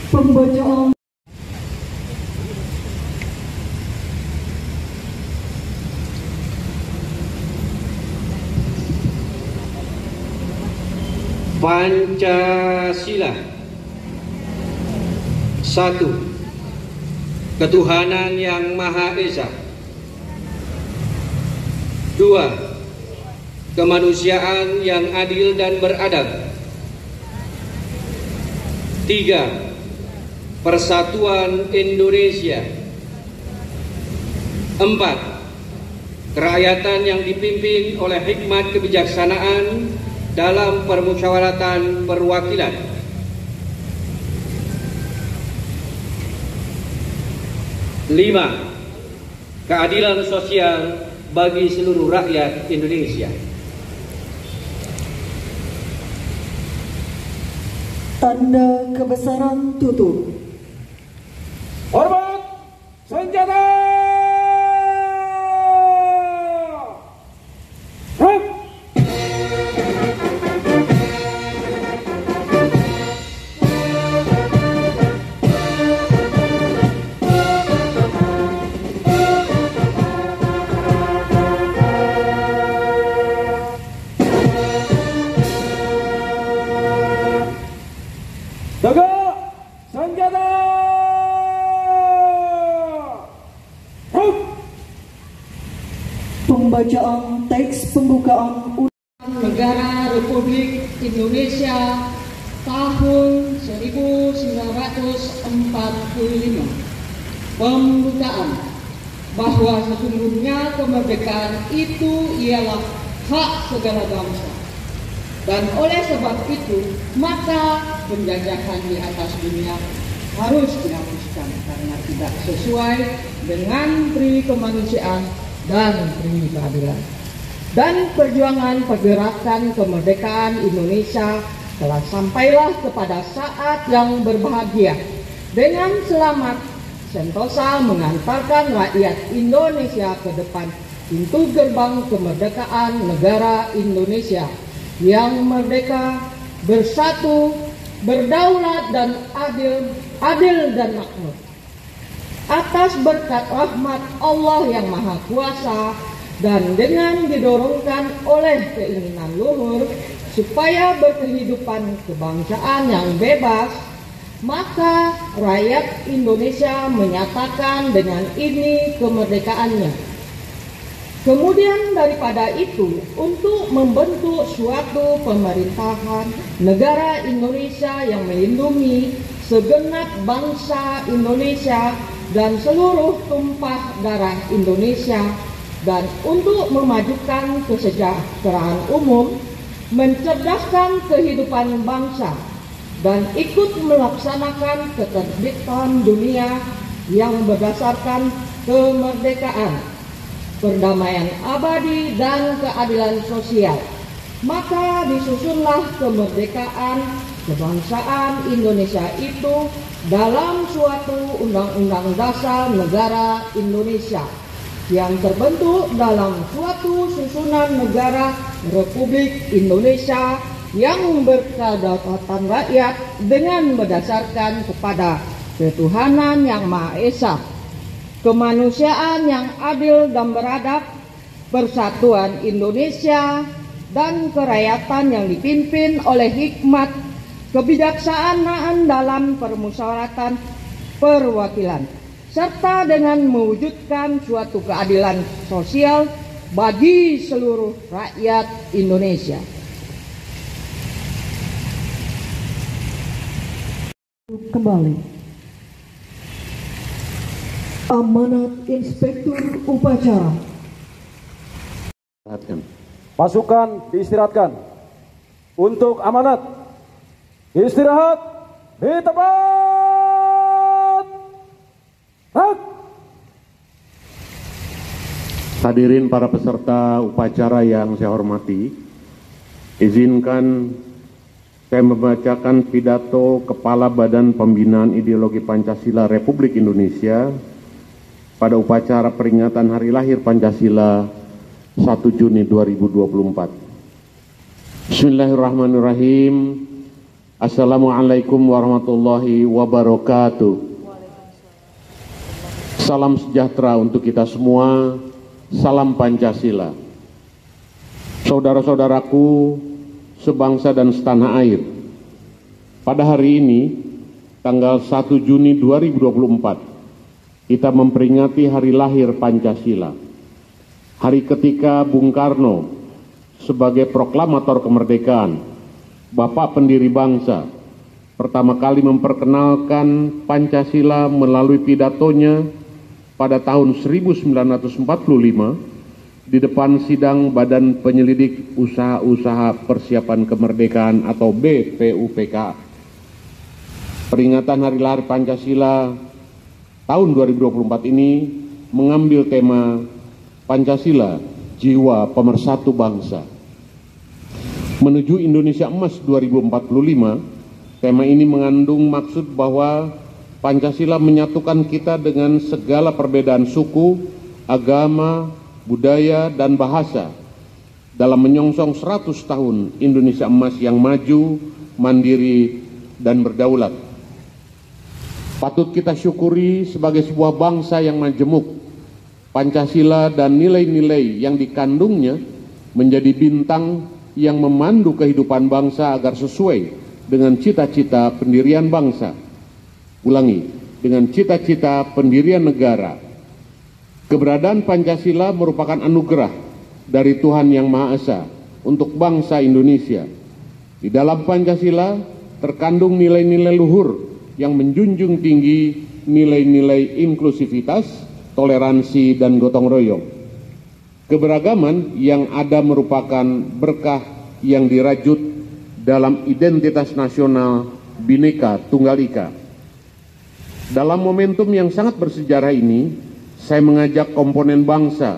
Pembacaan Pancasila. 1. Ketuhanan Yang Maha Esa. 2. Kemanusiaan yang adil dan beradab. 3. Persatuan Indonesia. 4. Kerakyatan yang dipimpin oleh hikmat kebijaksanaan dalam permusyawaratan perwakilan. 5. Keadilan sosial bagi seluruh rakyat Indonesia. tanda kebesaran tutup. Hormat senjata. Rep. Tegak senjata. Rep. Pembacaan teks pembukaan Negara Republik Indonesia tahun 1945. Pembukaan bahwa sesungguhnya kemerdekaan itu ialah hak segala bangsa. Dan oleh sebab itu, maka penjajahan di atas dunia harus dihapuskan karena tidak sesuai dengan pri kemanusiaan dan pri keadilan. Dan perjuangan pergerakan kemerdekaan Indonesia telah sampailah kepada saat yang berbahagia. Dengan selamat, Sentosa mengantarkan rakyat Indonesia ke depan pintu gerbang kemerdekaan negara Indonesia yang merdeka, bersatu, berdaulat dan adil dan makmur. Atas berkat rahmat Allah yang Maha Kuasa dan dengan didorongkan oleh keinginan luhur supaya berkehidupan kebangsaan yang bebas, maka rakyat Indonesia menyatakan dengan ini kemerdekaannya. Kemudian daripada itu, untuk membentuk suatu pemerintahan negara Indonesia yang melindungi segenap bangsa Indonesia dan seluruh tumpah darah Indonesia, dan untuk memajukan kesejahteraan umum, mencerdaskan kehidupan bangsa, dan ikut melaksanakan ketertiban dunia yang berdasarkan kemerdekaan, perdamaian abadi dan keadilan sosial, maka disusunlah kemerdekaan kebangsaan Indonesia itu dalam suatu undang-undang dasar negara Indonesia yang terbentuk dalam suatu susunan negara Republik Indonesia yang berkedaulatan rakyat dengan berdasarkan kepada ketuhanan yang Maha Esa, kemanusiaan yang adil dan beradab, persatuan Indonesia, dan kerakyatan yang dipimpin oleh hikmat kebijaksanaan dalam permusyawaratan perwakilan, serta dengan mewujudkan suatu keadilan sosial bagi seluruh rakyat Indonesia. kembali. Amanat Inspektur Upacara. Pasukan diistirahatkan. Untuk amanat, istirahat di tempat. Rak. Hadirin para peserta upacara yang saya hormati, izinkan saya membacakan pidato Kepala Badan Pembinaan Ideologi Pancasila Republik Indonesia pada upacara peringatan Hari Lahir Pancasila 1 Juni 2024. Bismillahirrahmanirrahim. Assalamualaikum warahmatullahi wabarakatuh. Salam sejahtera untuk kita semua. Salam Pancasila. Saudara-saudaraku sebangsa dan setanah air, pada hari ini, tanggal 1 Juni 2024, kita memperingati hari lahir Pancasila. Hari ketika Bung Karno sebagai proklamator kemerdekaan, Bapak pendiri bangsa, pertama kali memperkenalkan Pancasila melalui pidatonya pada tahun 1945 di depan sidang Badan Penyelidik Usaha-Usaha Persiapan Kemerdekaan atau BPUPK. Peringatan Hari Lahir Pancasila tahun 2024 ini mengambil tema Pancasila, Jiwa Pemersatu Bangsa. Menuju Indonesia Emas 2045, tema ini mengandung maksud bahwa Pancasila menyatukan kita dengan segala perbedaan suku, agama, budaya, dan bahasa dalam menyongsong 100 tahun Indonesia Emas yang maju, mandiri, dan berdaulat. Patut kita syukuri sebagai sebuah bangsa yang majemuk, Pancasila dan nilai-nilai yang dikandungnya menjadi bintang yang memandu kehidupan bangsa agar sesuai dengan cita-cita pendirian bangsa. Ulangi, dengan cita-cita pendirian negara. Keberadaan Pancasila merupakan anugerah dari Tuhan Yang Maha Esa untuk bangsa Indonesia. Di dalam Pancasila terkandung nilai-nilai luhur yang menjunjung tinggi nilai-nilai inklusivitas, toleransi, dan gotong royong. Keberagaman yang ada merupakan berkah yang dirajut dalam identitas nasional Bhinneka Tunggal Ika. Dalam momentum yang sangat bersejarah ini, saya mengajak komponen bangsa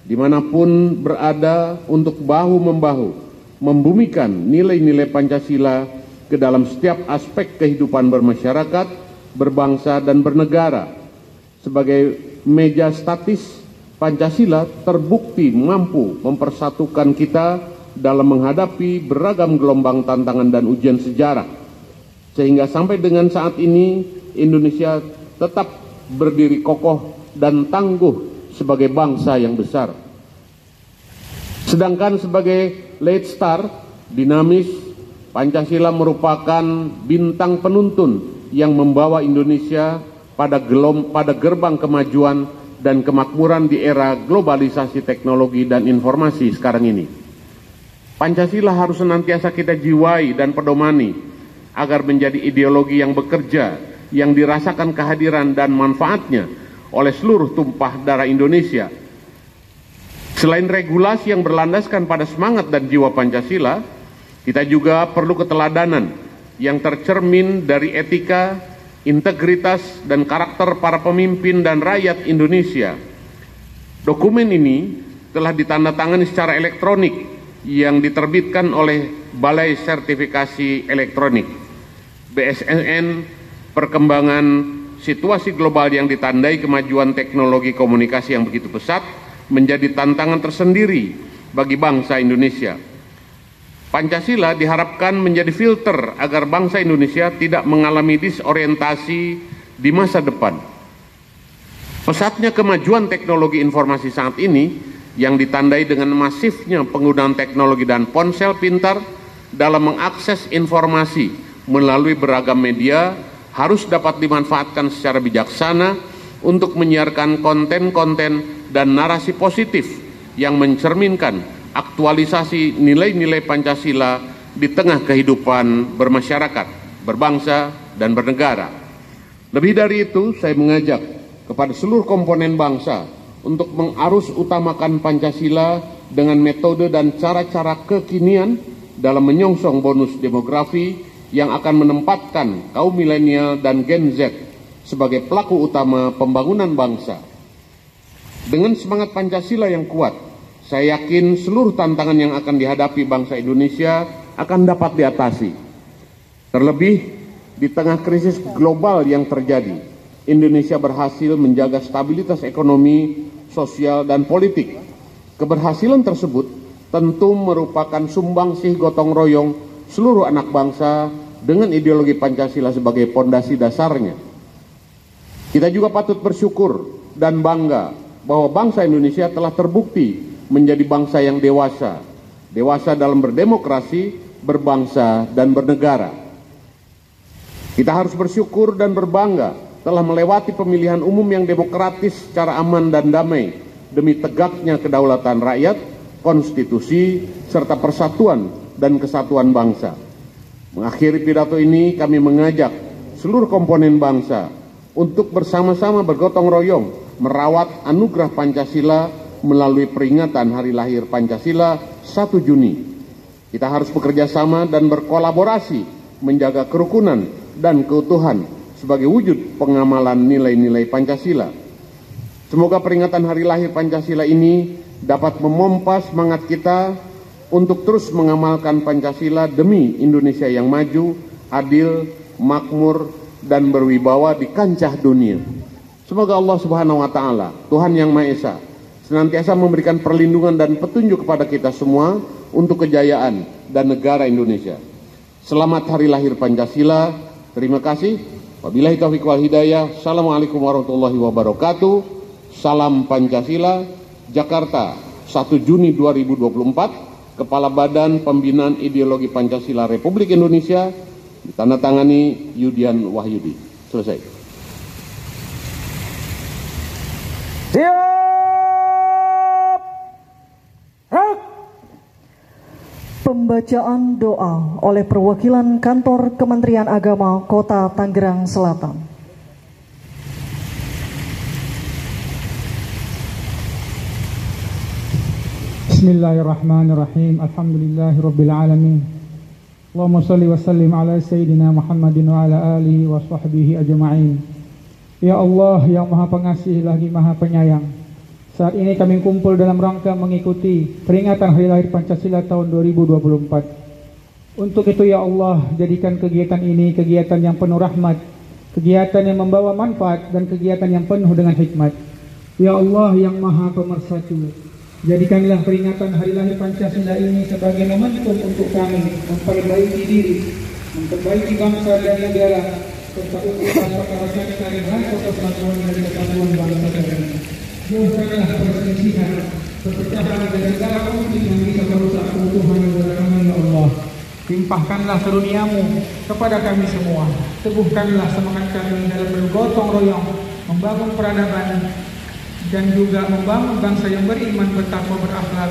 dimanapun berada untuk bahu-membahu membumikan nilai-nilai Pancasila ke dalam setiap aspek kehidupan bermasyarakat, berbangsa, dan bernegara. Sebagai meja statis, Pancasila terbukti mampu mempersatukan kita dalam menghadapi beragam gelombang tantangan dan ujian sejarah. Sehingga sampai dengan saat ini, Indonesia tetap berdiri kokoh dan tangguh sebagai bangsa yang besar. Sedangkan sebagai late star, dinamis, Pancasila merupakan bintang penuntun yang membawa Indonesia pada gerbang kemajuan dan kemakmuran di era globalisasi teknologi dan informasi sekarang ini. Pancasila harus senantiasa kita jiwai dan pedomani agar menjadi ideologi yang bekerja, yang dirasakan kehadiran dan manfaatnya oleh seluruh tumpah darah Indonesia. Selain regulasi yang berlandaskan pada semangat dan jiwa Pancasila, kita juga perlu keteladanan yang tercermin dari etika, integritas, dan karakter para pemimpin dan rakyat Indonesia. Dokumen ini telah ditandatangani secara elektronik yang diterbitkan oleh Balai Sertifikasi Elektronik BSN. Perkembangan situasi global yang ditandai kemajuan teknologi komunikasi yang begitu pesat menjadi tantangan tersendiri bagi bangsa Indonesia. Pancasila diharapkan menjadi filter agar bangsa Indonesia tidak mengalami disorientasi di masa depan. Pesatnya kemajuan teknologi informasi saat ini yang ditandai dengan masifnya penggunaan teknologi dan ponsel pintar dalam mengakses informasi melalui beragam media harus dapat dimanfaatkan secara bijaksana untuk menyiarkan konten-konten dan narasi positif yang mencerminkan aktualisasi nilai-nilai Pancasila di tengah kehidupan bermasyarakat, berbangsa, dan bernegara. Lebih dari itu, saya mengajak kepada seluruh komponen bangsa untuk mengarus utamakan Pancasila dengan metode dan cara-cara kekinian dalam menyongsong bonus demografi yang akan menempatkan kaum milenial dan Gen Z sebagai pelaku utama pembangunan bangsa. Dengan semangat Pancasila yang kuat, saya yakin seluruh tantangan yang akan dihadapi bangsa Indonesia akan dapat diatasi. Terlebih di tengah krisis global yang terjadi, Indonesia berhasil menjaga stabilitas ekonomi, sosial, dan politik. Keberhasilan tersebut tentu merupakan sumbangsih gotong royong seluruh anak bangsa dengan ideologi Pancasila sebagai pondasi dasarnya. Kita juga patut bersyukur dan bangga bahwa bangsa Indonesia telah terbukti menjadi bangsa yang dewasa dalam berdemokrasi, berbangsa, dan bernegara. Kita harus bersyukur dan berbangga telah melewati pemilihan umum yang demokratis secara aman dan damai demi tegaknya kedaulatan rakyat, konstitusi, serta persatuan dan kesatuan bangsa. Mengakhiri pidato ini, kami mengajak seluruh komponen bangsa untuk bersama-sama bergotong royong merawat anugerah Pancasila melalui peringatan Hari Lahir Pancasila 1 Juni. Kita harus bekerja sama dan berkolaborasi menjaga kerukunan dan keutuhan sebagai wujud pengamalan nilai-nilai Pancasila. Semoga peringatan Hari Lahir Pancasila ini dapat memompa semangat kita untuk terus mengamalkan Pancasila demi Indonesia yang maju, adil, makmur, dan berwibawa di kancah dunia. Semoga Allah Subhanahu wa Ta'ala, Tuhan Yang Maha Esa, senantiasa memberikan perlindungan dan petunjuk kepada kita semua untuk kejayaan dan negara Indonesia. Selamat Hari Lahir Pancasila. Terima kasih. Wabillahi taufiq wal hidayah. Assalamualaikum warahmatullahi wabarakatuh. Salam Pancasila. Jakarta, 1 Juni 2024. Kepala Badan Pembinaan Ideologi Pancasila Republik Indonesia, ditandatangani Yudian Wahyudi. Selesai. Siap. Hak. Pembacaan doa oleh perwakilan Kantor Kementerian Agama Kota Tangerang Selatan. Bismillahirrahmanirrahim. Alhamdulillahirabbil alamin. Allahumma shalli wa sallim ala sayyidina Muhammadin wa ala alihi wa sahbihi ajma'in. Ya Allah yang Maha Pengasih lagi Maha Penyayang, saat ini kami kumpul dalam rangka mengikuti peringatan Hari Lahir Pancasila tahun 2024. Untuk itu ya Allah, jadikan kegiatan ini kegiatan yang penuh rahmat, kegiatan yang membawa manfaat, dan kegiatan yang penuh dengan hikmat. Ya Allah yang Maha Pemersatu, jadikanlah peringatan Hari Lahir Pancasila ini sebagai momentum untuk kami memperbaiki diri, memperbaiki bangsa dan negara, serta untuk perkara keseharian serta persatuan dan kesatuan bangsa ini. Jauhkanlah perselisihan, perpecahan dan segala konflik yang bisa merusak keutuhan negara kami ya Allah. Limpahkanlah karunia-Mu kepada kami semua. Teguhkanlah semangat kami dalam bergotong royong membangun peradaban dan juga membangun bangsa yang beriman, bertakwa, berakhlak,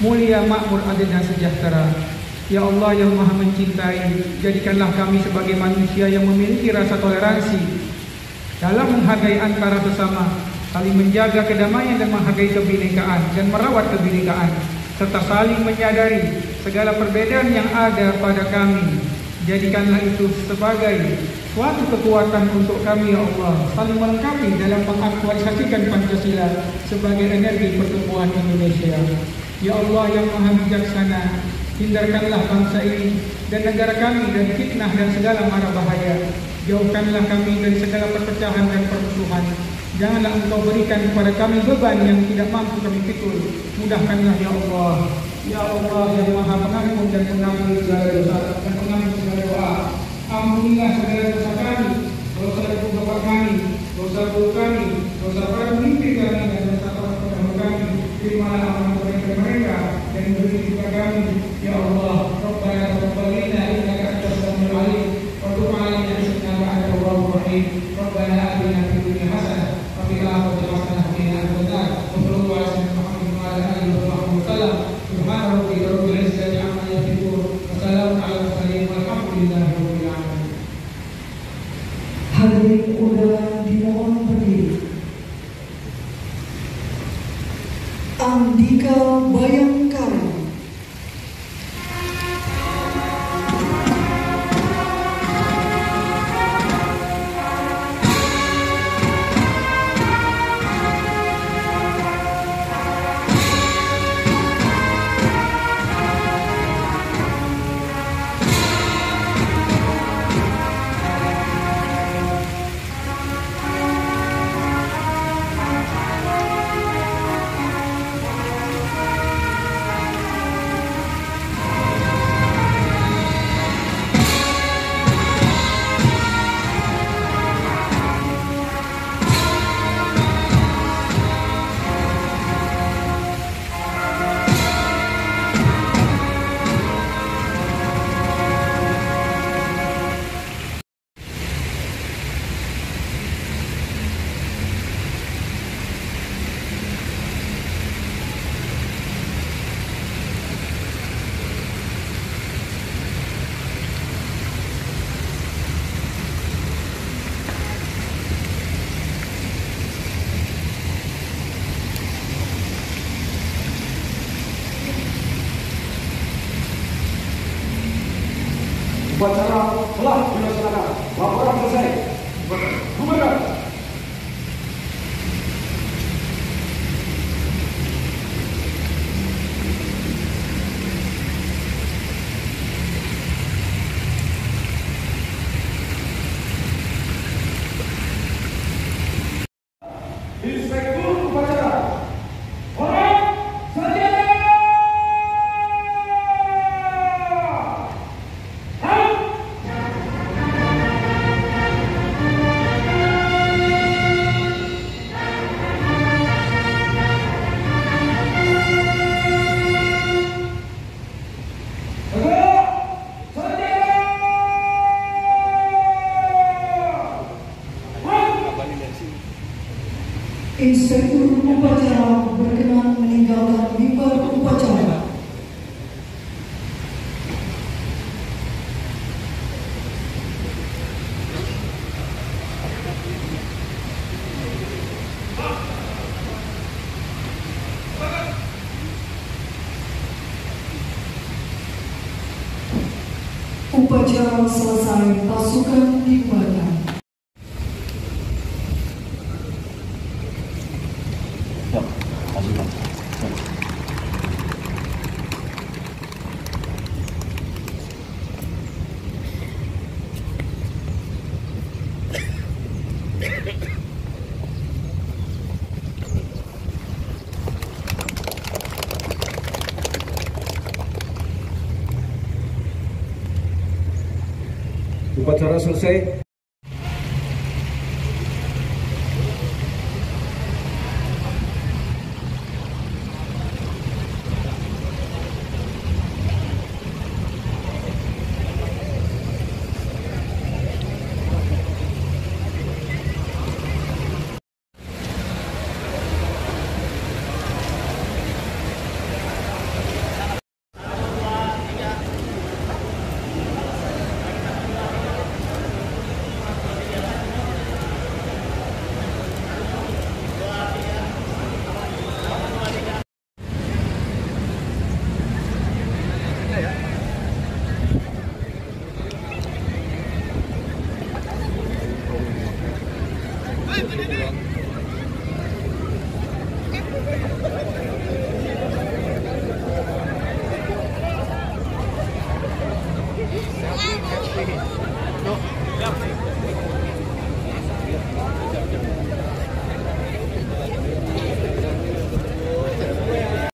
mulia, makmur, adil, dan sejahtera. Ya Allah yang Maha Mencintai, jadikanlah kami sebagai manusia yang memiliki rasa toleransi dalam menghargai antara sesama, saling menjaga kedamaian dan menghargai kebinekaan dan merawat kebinekaan, serta saling menyadari segala perbedaan yang ada pada kami. Jadikanlah itu sebagai suatu kekuatan untuk kami ya Allah, saling melengkapi dalam mengaktualisasikan Pancasila sebagai energi pertumbuhan Indonesia. Ya Allah yang Maha Bijaksana, hindarkanlah bangsa ini dan negara kami dari fitnah dan segala mara bahaya. Jauhkanlah kami dari segala perpecahan dan permusuhan. Janganlah Engkau berikan kepada kami beban yang tidak mampu kami pikul. Mudahkanlah ya Allah. Ya Allah yang Maha Pengampun dan pengampun segala dosa dan pengampun segala doa. Ampunilah segala dosa kami, dosa ibu bapa kami, dosa guru kami, dosa para pemimpin kami, dan dosa para pendahulu kami. Terimalah amal mereka dan beri juga kami. Ya Allah, Rabbana taqabbal minna innaka antas samiul alim wa tub 'alaina innaka antal tawwabur rahim. Rabbana atina fid dunya hasanah wa fil akhirati hasanah wa qina adzabannar. Sallallahu alaihi wa sallam wa ala alihi wa sahbihi wasallam. Subhana rabbika rabbil izzati 'amma yasifun wa salamun 'alal mursalin walhamdulillahi rabbil alamin. Hadirin undangan dimohon berdiri. Andika Bayangkara. Upacara telah dilaksanakan. Laporan selesai. Komandan. Inspektur upacara. Orang saja. Inspektur upacara berkenan meninggalkan mimbar upacara. Upacara selesai, pasukan dibubarkan. Upacara selesai. No.